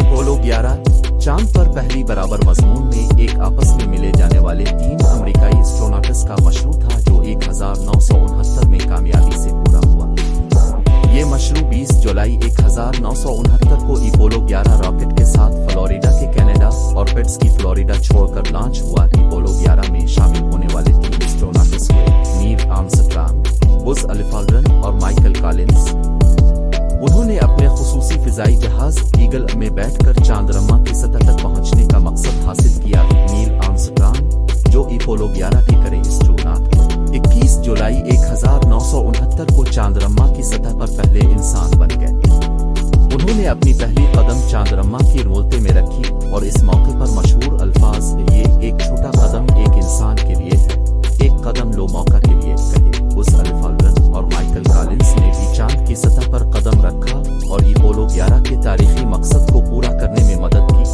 Apollo 11 चांद पर पहली बराबर मजमून में एक आपस में मिले जाने वाले 3 अमेरिकाई एस्ट्रोनॉट्स का मशरू था जो 1969 में कामयाबी से पूरा हुआ। ये मशरू 20 जुलाई 1969 को अपोलो 11 रॉकेट के साथ फ्लोरिडा के कैनेडा ऑर्बिट्स की फ्लोरिडा छोड़कर लॉन्च हुआ। अपोलो 11 में शामिल होने वाले 3 एस्ट्रोनॉट्स हुए नील आर्मस्ट्रांग, बुज़ अल्ड्रिन और माइकल कॉलिंस। उन्होंने अपने खुसूसी फिजाई जहाज ईगल में बैठकर चांद्रमा की सतह तक पहुंचने का मकसद हासिल किया। नील आर्मस्ट्रांग जो अपोलो 11 के करे एस्ट्रोनॉट 21 जुलाई 1969 को चांद्रमा की सतह पर पहले इंसान बन गए। उन्होंने अपनी पहली कदम चांद्रमा की रोलते में रखी और इस मौके पर मशहूर अल्फाज ये एक छोटा कदम एक इंसान के लिए है, एक कदम लो मौका के लिए कहे। बुज़ अल्ड्रिन और माइकल कॉलिंस ने भी चांद की सतह पर कदम रखा और अपोलो 11 के तारीखी मकसद को पूरा करने में मदद की।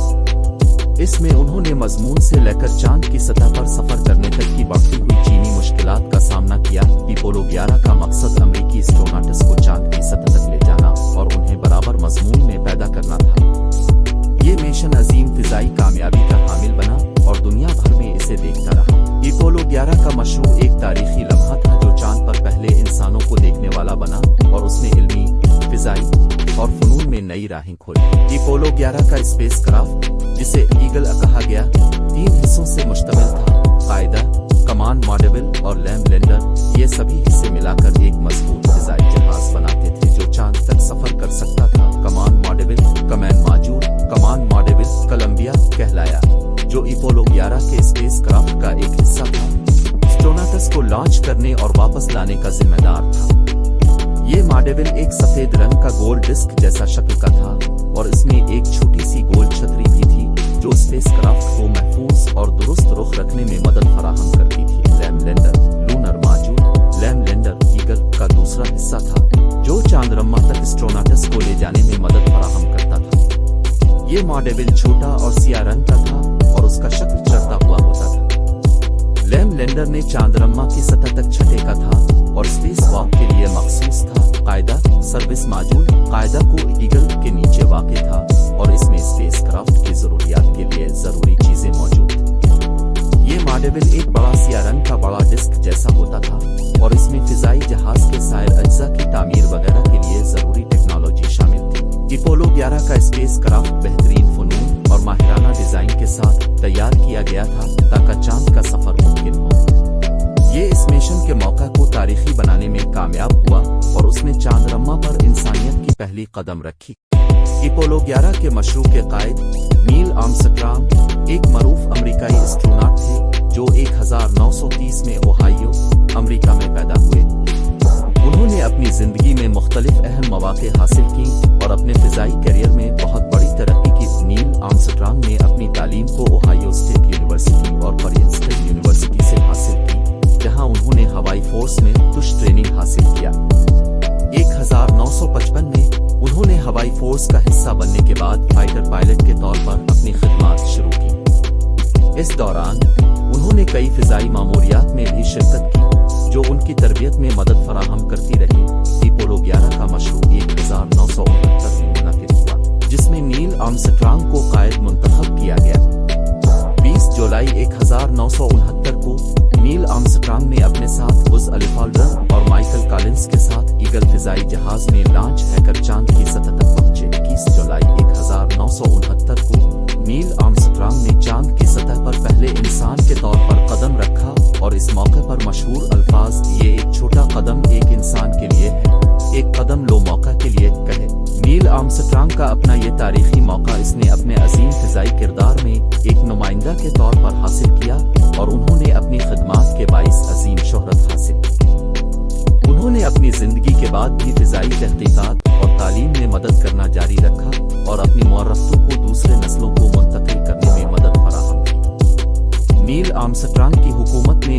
इसमें उन्होंने मजमून से लेकर चांद की सतह पर सफर करने तक की बढ़ती हुई चीनी मुश्किलात का सामना किया। अपोलो 11 का मकसद अमेरिकी एस्ट्रोनॉट्स को चांद की सतह तक ले जाना और उन्हें बराबर मजमून में पैदा करना था। ये मिशन अजीम फिजाई कामयाबी का हामिल बना और दुनिया भर में इसे देखता रहा। अपोलो 11 का मशरू एक तारीखी लम्हा था जो चांद पर पहले इंसानों को देखने वाला बना और उसने इल्मी, फिजाई और फनून में नई राहें खोली। अपोलो 11 का स्पेसक्राफ्ट जिसे ईगल कहा गया 3 हिस्सों से मुश्तमिल था, कायदा, कमांड मॉड्यूल और लैम लैंडर। ये सभी हिस्से मिलाकर एक मजबूत फिजाई जहाज बनाते थे जो चांद तक सफर कर सकता था। कमांड मॉड्यूल कोलंबिया कहलाया जो अपोलो 11 के स्पेसक्राफ्ट का एक हिस्सा था, एस्ट्रोनॉट्स को लॉन्च करने और वापस लाने का जिम्मेदार था। ये मॉड्यूल एक सफेद रंग का गोल डिस्क जैसा शक्ल का था और इसमें एक छोटी सी गोल छतरी भी थी जो स्पेसक्राफ्ट को महफूज और दुरुस्त रुख रखने में मदद फराहम करती थी। LEM lander lunar module LEM lander Eagle का दूसरा हिस्सा था जो चांद्रमा तक एस्ट्रोनॉट्स को ले जाने में मदद फराहम करता था। ये मॉड्यूल छोटा और सियाह रंग का था और उसका शक्ल चढ़ता हुआ होता था। लैम लैंडर ने चांद्रमा की सतह तक छठे का था और स्पेस वॉक के लिए मखसूस था। कायदा सर्विस मॉड्यूल कायदा को ईगल के नीचे वाक़ था और इसमें स्पेसक्राफ्ट की जरूरियात के लिए जरूरी चीजें मौजूद थी। ये मॉड्यूल एक बड़ा सियाह रंग का बड़ा डिस्क जैसा होता था और इसमें फिजाई जहाज के सायर अज्जा की तामीर वगैरह के लिए जरूरी टेक्नोलॉजी शामिल थी। अपोलो 11 का स्पेसक्राफ्ट बेहतरीन फनून और माहिराना डिजाइन के साथ तैयार किया गया था ताकि चांद का सफर मुमकिन हो। ये इस मिशन के मौका को तारीखी बनाने में कामयाब हुआ और उसने चांद्रमा पर इंसानियत की पहली कदम रखी। अपोलो 11 के मशरू के कायद नील आर्मस्ट्रांग एक मरूफ अमेरिकाई एस्ट्रोनॉट थे जो 1930 में ओहायो, अमेरिका में पैदा हुए। उन्होंने अपनी जिंदगी में मुख्तलिफ अहम मौक़े हासिल की और अपने फिजाई करियर में बहुत बड़ी तरक्की की। नील आर्मस्ट्रांग ने अपनी तालीम को ओहायो स्टेट यूनिवर्सिटी और प्रिंसटन यूनिवर्सिटी से हासिल की जहां उन्होंने हवाई फोर्स में कुछ ट्रेनिंग हासिल किया। 1955 में उन्होंने हवाई फोर्स का हिस्सा बनने के बाद फाइटर पायलट के तौर पर अपनी खिदमात शुरू की। इस दौरान उन्होंने कई फिजाई मामूरियात में भी शिरकत की जो उनकी तरबियत में मदद फराहम करती रही। अपोलो 11 का मशरू 1969 में मुनक़िद हुआ जिसमें नील आर्मस्ट्रांग को कायद मुंतखब किया गया। 20 जुलाई 1969 को नील आर्मस्ट्रांग ने अपने साथ बुज़ अल्ड्रिन और माइकल कॉलिंस के साथ ईगल फिजाई जहाज में लॉन्च हैकर चांद की सतह तक पहुंचे। 21 जुलाई 1969 को नील आर्मस्ट्रांग ने चांद की सतह पर पहले इंसान के तौर पर कदम रखा और इस मौके पर मशहूर अल्फाज ये एक छोटा कदम एक इंसान के लिए है, एक कदम लो मौका के लिए कहे। नील आर्मस्ट्रांग का अपना ये तारीखी मौका इसने अपने अजीम फिजाई किरदार में एक नुमाइंदा के तौर पर हासिल किया और उन्होंने अपनी खिदमात के बाइस अजीम शोहरत हासिल की। उन्होंने अपनी जिंदगी के बाद भी फिजाई तहकीकात और तालीम में मदद करना जारी रखा और अपनी मुअर्रफ़तों को दूसरे नस्लों को मुंतकिल करने में मदद फराहम की। नील आर्मस्ट्रांग की हुकूमत ने